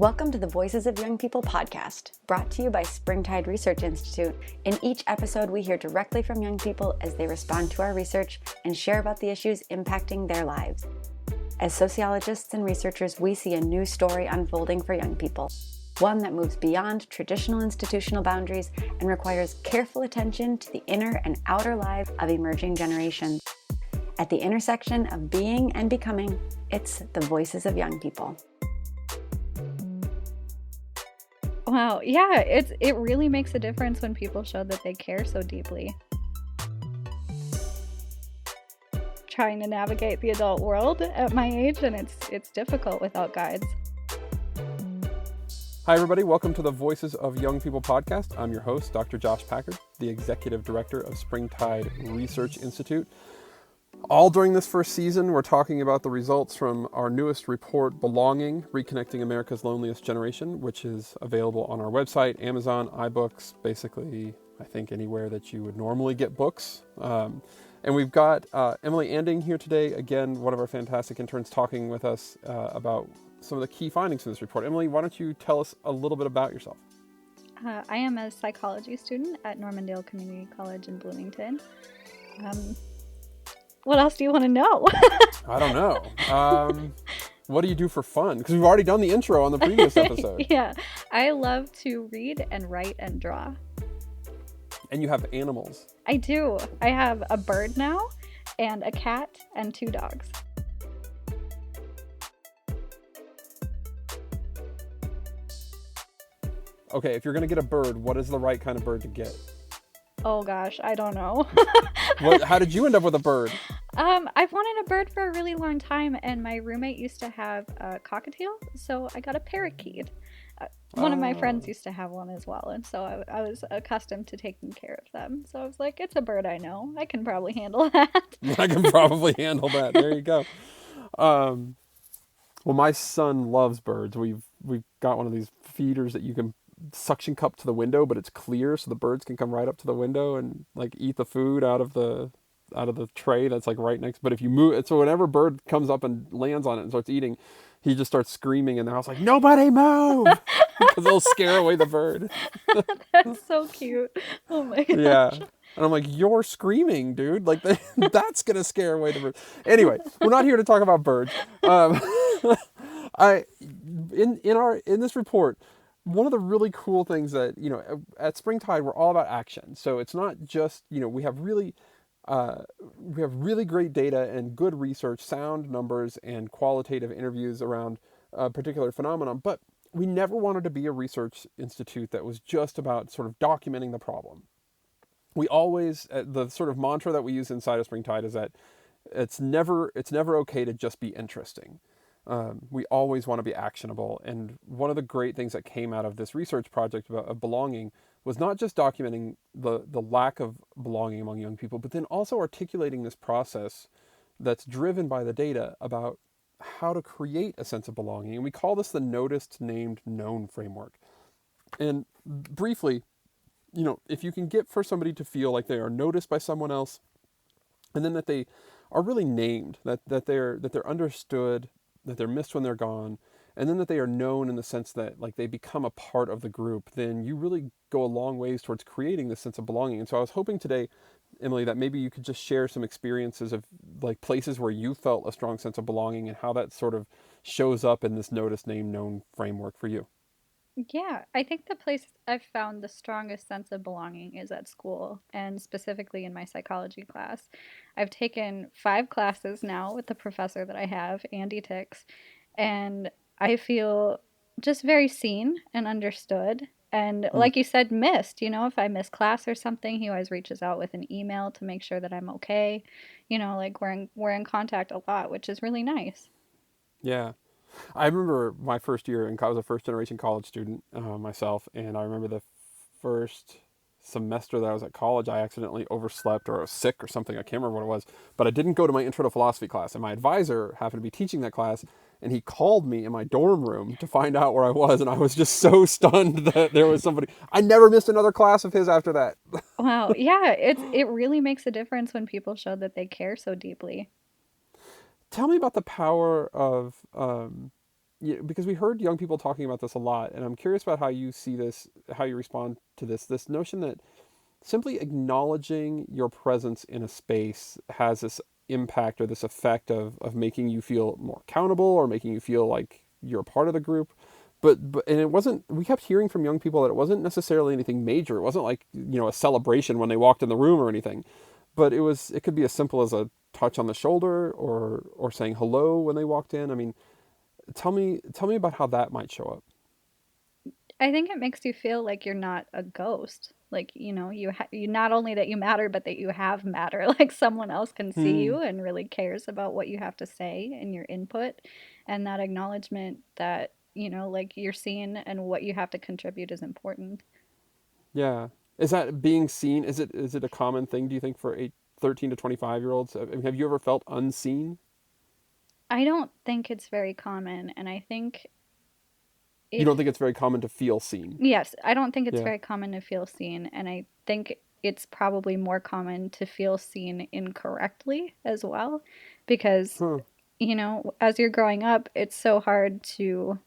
Welcome to the Voices of Young People podcast, brought to you by Springtide Research Institute. In each episode, we hear directly from young people as they respond to our research and share about the issues impacting their lives. As sociologists and researchers, we see a new story unfolding for young people, one that moves beyond traditional institutional boundaries and requires careful attention to the inner and outer lives of emerging generations. At the intersection of being and becoming, it's the Voices of Young People. Wow, yeah, it really makes a difference when people show that they care so deeply. Trying to navigate the adult world at my age, and it's difficult without guides. Hi everybody, welcome to the Voices of Young People podcast. I'm your host, Dr. Josh Packard, the Executive Director of Springtide Research Institute. All during this first season, we're talking about the results from our newest report, Belonging, Reconnecting America's Loneliest Generation, which is available on our website, Amazon, iBooks, basically, I think anywhere that you would normally get books. And we've got Emilie Anding here today, again, one of our fantastic interns, talking with us about some of the key findings from this report. Emilie, why don't you tell us a little bit about yourself? I am a psychology student at Normandale Community College in Bloomington. What else do you want to know? I don't know. What do you do for fun? Because we've already done the intro on the previous episode. Yeah, I love to read and write and draw. And you have animals. I do. I have a bird now, and a cat, and 2 dogs. Okay, if you're going to get a bird, what is the right kind of bird to get? Oh gosh, I don't know. How did you end up with a bird? I've wanted a bird for a really long time, and my roommate used to have a cockatiel, so I got a parakeet. One of my friends used to have one as well, and so I was accustomed to taking care of them. So I was like, it's a bird I know. I can probably handle that. I can probably handle that. There you go. Well, my son loves birds. We've got one of these feeders that you can suction cup to the window, but it's clear, so the birds can come right up to the window and like eat the food out of the tray that's like right next. But if you move it, so whenever a bird comes up and lands on it and starts eating, he just starts screaming in the house like, "Nobody move!" Because it'll scare away the bird. That's so cute. Oh my gosh. Yeah. And I'm like, "You're screaming, dude. Like, that's going to scare away the bird." Anyway, we're not here to talk about birds. In this report, one of the really cool things that, at Springtide, we're all about action. So it's not just, we have really great data and good research, sound numbers, and qualitative interviews around a particular phenomenon. But we never wanted to be a research institute that was just about sort of documenting the problem. We always, the sort of mantra that we use inside of Springtide is that it's never okay to just be interesting. We always want to be actionable. And one of the great things that came out of this research project of belonging was not just documenting the lack of belonging among young people, but then also articulating this process that's driven by the data about how to create a sense of belonging. And we call this the noticed, named, known framework. And briefly, if you can get for somebody to feel like they are noticed by someone else, and then that they are really named, that they're understood, that they're missed when they're gone, and then that they are known in the sense that like they become a part of the group, then you really go a long ways towards creating this sense of belonging. And so I was hoping today, Emilie, that maybe you could just share some experiences of like places where you felt a strong sense of belonging and how that sort of shows up in this notice, name, known framework for you. Yeah, I think the place I've found the strongest sense of belonging is at school, and specifically in my psychology class. I've taken 5 classes now with the professor that I have, Andy Tix, and I feel just very seen and understood. And like you said, missed. If I miss class or something, he always reaches out with an email to make sure that I'm okay. Like we're in contact a lot, which is really nice. Yeah. I remember my first year, and I was a first-generation college student myself, and I remember the first semester that I was at college, I accidentally overslept or I was sick or something. I can't remember what it was, but I didn't go to my intro to philosophy class, and my advisor happened to be teaching that class, and he called me in my dorm room to find out where I was, and I was just so stunned that there was somebody. I never missed another class of his after that. Wow. Yeah, it really makes a difference when people show that they care so deeply. Tell me about the power of because we heard young people talking about this a lot, and I'm curious about how you see this, how you respond to this notion that simply acknowledging your presence in a space has this impact or this effect of making you feel more accountable or making you feel like you're a part of the group. But and it wasn't, we kept hearing from young people that it wasn't necessarily anything major. It wasn't like, a celebration when they walked in the room or anything. But it could be as simple as a touch on the shoulder or saying hello when they walked in. I mean, tell me about how that might show up. I think it makes you feel like you're not a ghost. Like, you not only that you matter, but that you have matter. Like someone else can see Hmm. you and really cares about what you have to say and your input, and that acknowledgement that, like you're seen and what you have to contribute is important. Yeah. Is that being seen? Is it a common thing, do you think, for 13 to 25-year-olds? I mean, have you ever felt unseen? I don't think it's very common, and I think You if don't think it's very common to feel seen? yes, I don't think it's Yeah. very common to feel seen, and I think it's probably more common to feel seen incorrectly as well because Huh. as you're growing up, it's so hard to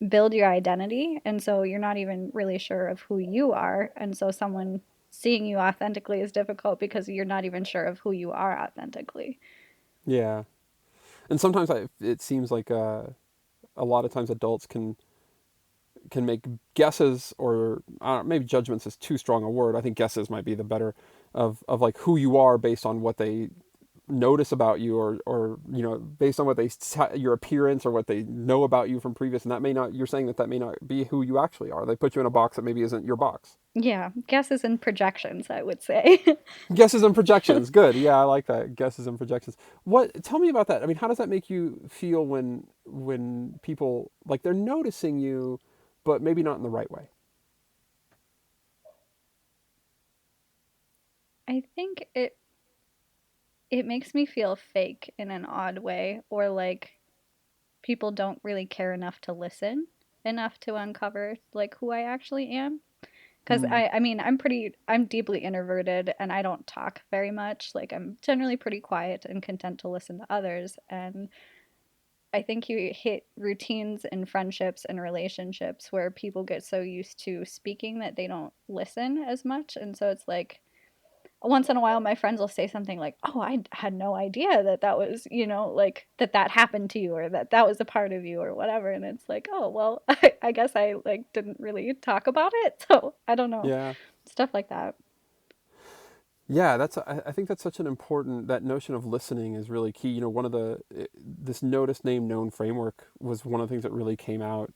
build your identity. And so you're not even really sure of who you are. And so someone seeing you authentically is difficult because you're not even sure of who you are authentically. Yeah. And sometimes it seems like a lot of times adults can make guesses, or maybe judgments is too strong a word. I think guesses might be the better, of like who you are based on what they notice about you, or based on what your appearance or what they know about you from previous, and that may not, you're saying that may not be who you actually are. They put you in a box that maybe isn't your box. Yeah, guesses and projections, I would say. Guesses and projections, good. Yeah, I like that. Guesses and projections. What, tell me about that. I mean, how does that make you feel when people, like, they're noticing you but maybe not in the right way? I think it makes me feel fake in an odd way, or like people don't really care enough to listen enough to uncover like who I actually am. Because Hmm. I mean, I'm deeply introverted and I don't talk very much. Like, I'm generally pretty quiet and content to listen to others. And I think you hit routines in friendships and relationships where people get so used to speaking that they don't listen as much. And so it's like, once in a while, my friends will say something like, "Oh, I had no idea that was, like that happened to you, or that was a part of you, or whatever." And it's like, "Oh, well, I guess I like didn't really talk about it, so I don't know." Yeah. Stuff like that. Yeah, I think that's such an important, that notion of listening is really key. One of this notice, name, known framework was one of the things that really came out,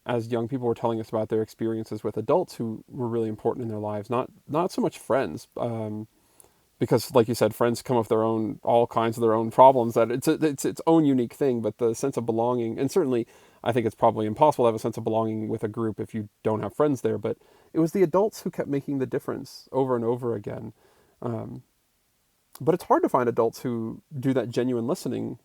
as young people were telling us about their experiences with adults who were really important in their lives. Not so much friends, because, like you said, friends come with all kinds of their own problems. That it's its own unique thing. But the sense of belonging, and certainly, I think it's probably impossible to have a sense of belonging with a group if you don't have friends there. But it was the adults who kept making the difference over and over again. Um, but it's hard to find adults who do that genuine listening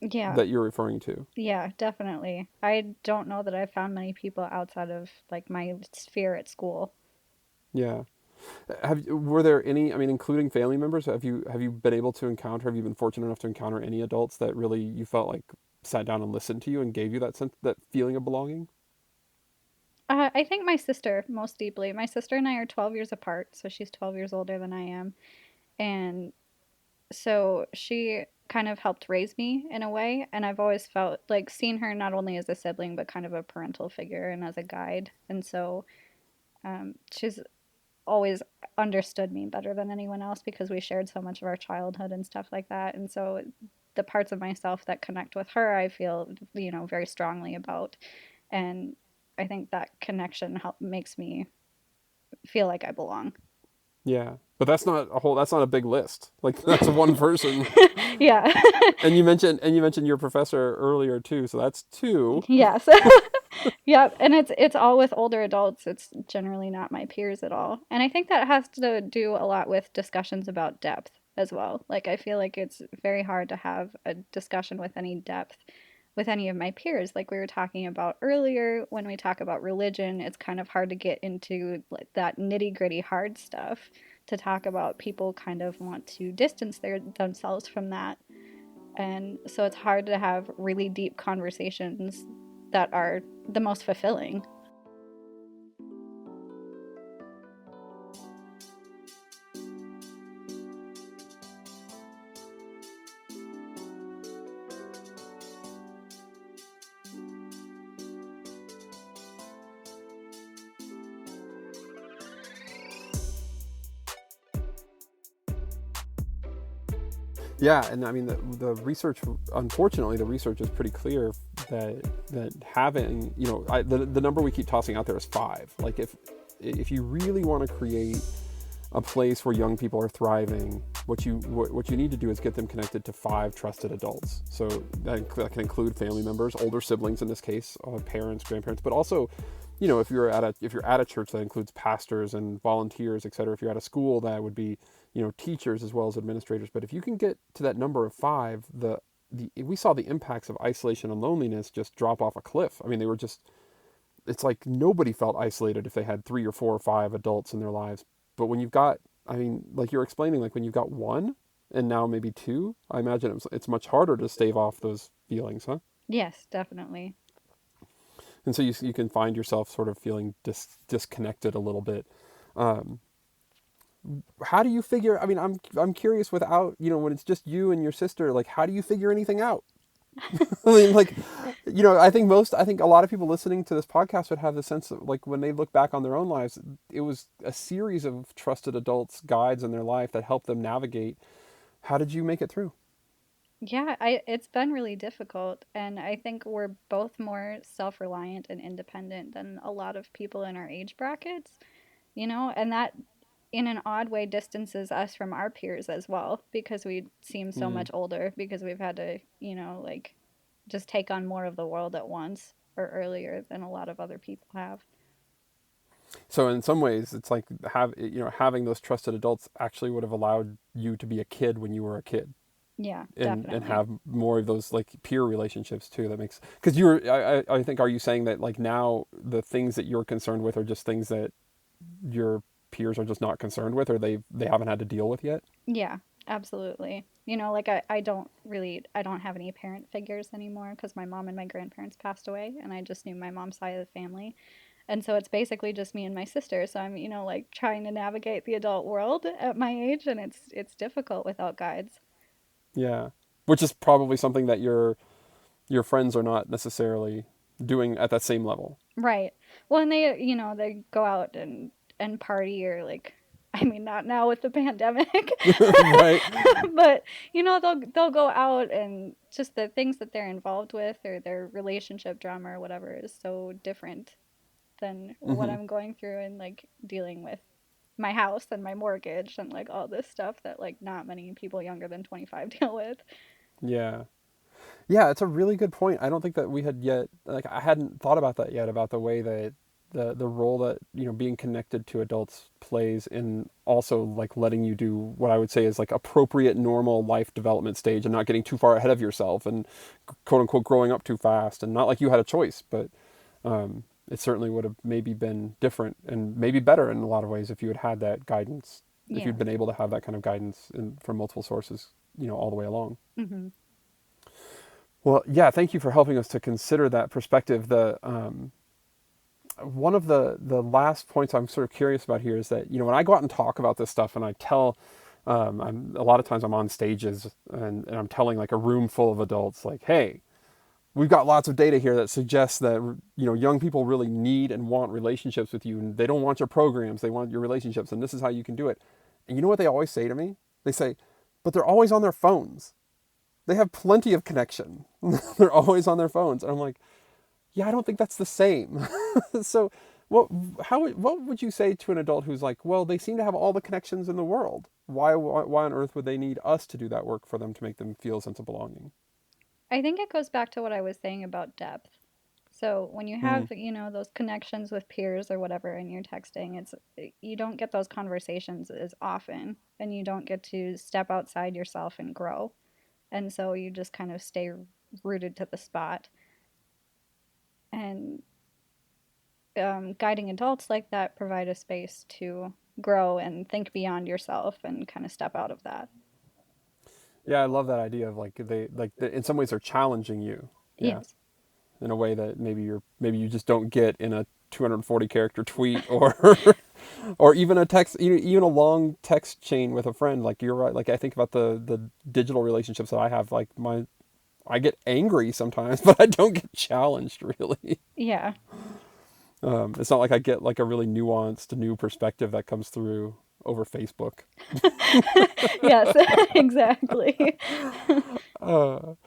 Yeah, that you're referring to. yeah, definitely. I don't know that I've found many people outside of like my sphere at school. Yeah. Were there any? I mean, including family members, have you been able to encounter? Have you been fortunate enough to encounter any adults that really you felt like sat down and listened to you and gave you that sense, that feeling of belonging? I think my sister most deeply. My sister and I are 12 years apart, so she's 12 years older than I am. And so she kind of helped raise me in a way, and I've always felt like seeing her not only as a sibling but kind of a parental figure and as a guide. And so she's always understood me better than anyone else because we shared so much of our childhood and stuff like that. And so the parts of myself that connect with her, I feel, very strongly about. And I think that connection makes me feel like I belong. Yeah, but that's not a big list. Like, that's one person. Yeah. And you mentioned your professor earlier too, so that's two. Yes. Yep, and it's all with older adults. It's generally not my peers at all. And I think that has to do a lot with discussions about depth as well. Like I feel like it's very hard to have a discussion with any depth with any of my peers. Like we were talking about earlier, when we talk about religion, it's kind of hard to get into like that nitty-gritty hard stuff to talk about. People kind of want to distance themselves from that. And so it's hard to have really deep conversations that are the most fulfilling. Yeah, and I mean the research. Unfortunately, the research is pretty clear that having, you know, the number we keep tossing out there is 5. Like if you really want to create a place where young people are thriving, what you need to do is get them connected to 5 trusted adults. So that can include family members, older siblings in this case, parents, grandparents, but also, you know, if you're at a church, that includes pastors and volunteers, etc. If you're at a school, that would be, you know, teachers as well as administrators. But if you can get to that number of 5, we saw the impacts of isolation and loneliness just drop off a cliff. I mean, they were just, it's like nobody felt isolated if they had 3 or 4 or 5 adults in their lives. But when you've got, I mean, like you're explaining, like when you've got 1 and now maybe 2, I imagine it's much harder to stave off those feelings, huh? Yes, definitely. And so you can find yourself sort of feeling disconnected a little bit. Um, how do you figure? I mean, I'm curious. Without, you know, when it's just you and your sister, like, how do you figure anything out? I mean, like, you know, I think a lot of people listening to this podcast would have the sense of, like, when they look back on their own lives, it was a series of trusted adults, guides in their life that helped them navigate. How did you make it through? Yeah, it's been really difficult, and I think we're both more self-reliant and independent than a lot of people in our age brackets, you know, and that in an odd way distances us from our peers as well because we seem so Hmm. much older because we've had to, you know, like just take on more of the world at once or earlier than a lot of other people have. So in some ways, it's like having those trusted adults actually would have allowed you to be a kid when you were a kid. Yeah, And definitely. have more of those like peer relationships too. That makes, because you were, I think, are you saying that like now the things that you're concerned with are just things that your peers are just not concerned with, or they haven't had to deal with yet? Yeah, absolutely. You know, like I don't have any parent figures anymore because my mom and my grandparents passed away and I just knew my mom's side of the family. And so it's basically just me and my sister. So I'm, you know, like trying to navigate the adult world at my age and it's difficult without guides. Yeah, which is probably something that your friends are not necessarily doing at that same level. Right. Well, and they, you know, they go out and party or like I mean not now with the pandemic. Right. But, you know, they'll go out and just the things that they're involved with or their relationship drama or whatever is so different than what Hmm. I'm going through and like dealing with my house and my mortgage and like all this stuff that like not many people younger than 25 deal with. Yeah. Yeah, it's a really good point. I don't think that we had yet, like, I hadn't thought about that yet, about the way that the role that, you know, being connected to adults plays in also like letting you do what I would say is like appropriate normal life development stage and not getting too far ahead of yourself and quote unquote growing up too fast, and not like you had a choice, but it certainly would have maybe been different and maybe better in a lot of ways if you had had that guidance, if Yeah. you'd been able to have that kind of guidance from multiple sources, you know, all the way along. Hmm. Well, yeah, thank you for helping us to consider that perspective. The one of the last points I'm sort of curious about here is that, you know, when I go out and talk about this stuff and I tell, a lot of times I'm on stages and I'm telling like a room full of adults, like, hey, we've got lots of data here that suggests that, you know, young people really need and want relationships with you, and they don't want your programs, they want your relationships, and this is how you can do it. And you know what they always say to me? They say, but they're always on their phones. They have plenty of connection. They're always on their phones. And I'm like, yeah, I don't think that's the same. So what would you say to an adult who's like, well, they seem to have all the connections in the world. Why on earth would they need us to do that work for them to make them feel a sense of belonging? I think it goes back to what I was saying about depth. So when you Mm, have, you know, those connections with peers or whatever and you're texting, it's you don't get those conversations as often and you don't get to step outside yourself and grow. And so you just kind of stay rooted to the spot. And guiding adults like that provide a space to grow and think beyond yourself and kind of step out of that. Yeah, I love that idea of in some ways they're challenging you. Yeah. Yes. In a way that maybe you just don't get in a 240 character tweet or or even a text, even a long text chain with a friend. Like you're right. Like I think about the digital relationships that I have. Like I get angry sometimes, but I don't get challenged really. Yeah. It's not like I get like a really nuanced new perspective that comes through over Facebook. Yes, exactly. Well,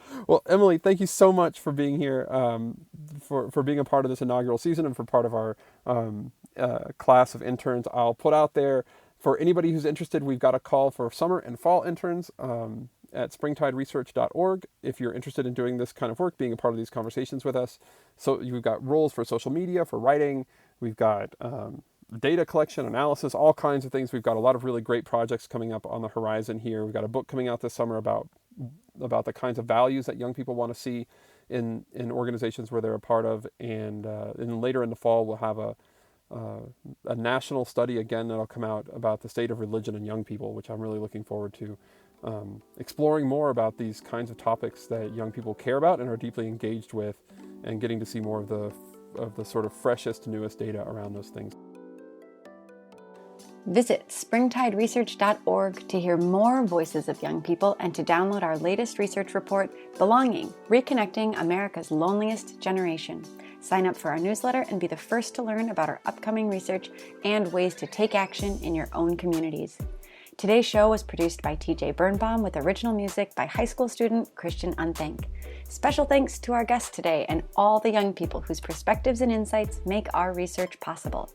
Emilie, thank you so much for being here, for being a part of this inaugural season and for part of our class of interns. I'll put out there for anybody who's interested, we've got a call for summer and fall interns at springtideresearch.org. If you're interested in doing this kind of work, being a part of these conversations with us. So you've got roles for social media, for writing. We've got data collection, analysis, all kinds of things. We've got a lot of really great projects coming up on the horizon here. We've got a book coming out this summer about the kinds of values that young people want to see in organizations where they're a part of. And later in the fall, we'll have a national study again that'll come out about the state of religion in young people, which I'm really looking forward to exploring more about these kinds of topics that young people care about and are deeply engaged with, and getting to see more of the sort of freshest, newest data around those things. Visit springtideresearch.org to hear more voices of young people and to download our latest research report, Belonging: Reconnecting America's Loneliest Generation. Sign up for our newsletter and be the first to learn about our upcoming research and ways to take action in your own communities. Today's show was produced by TJ Birnbaum with original music by high school student Christian Unthank. Special thanks to our guests today and all the young people whose perspectives and insights make our research possible.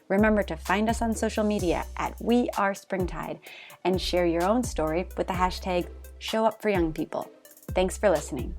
Remember to find us on social media at We Are Springtide and share your own story with the hashtag ShowUpForYoungPeople. Thanks for listening.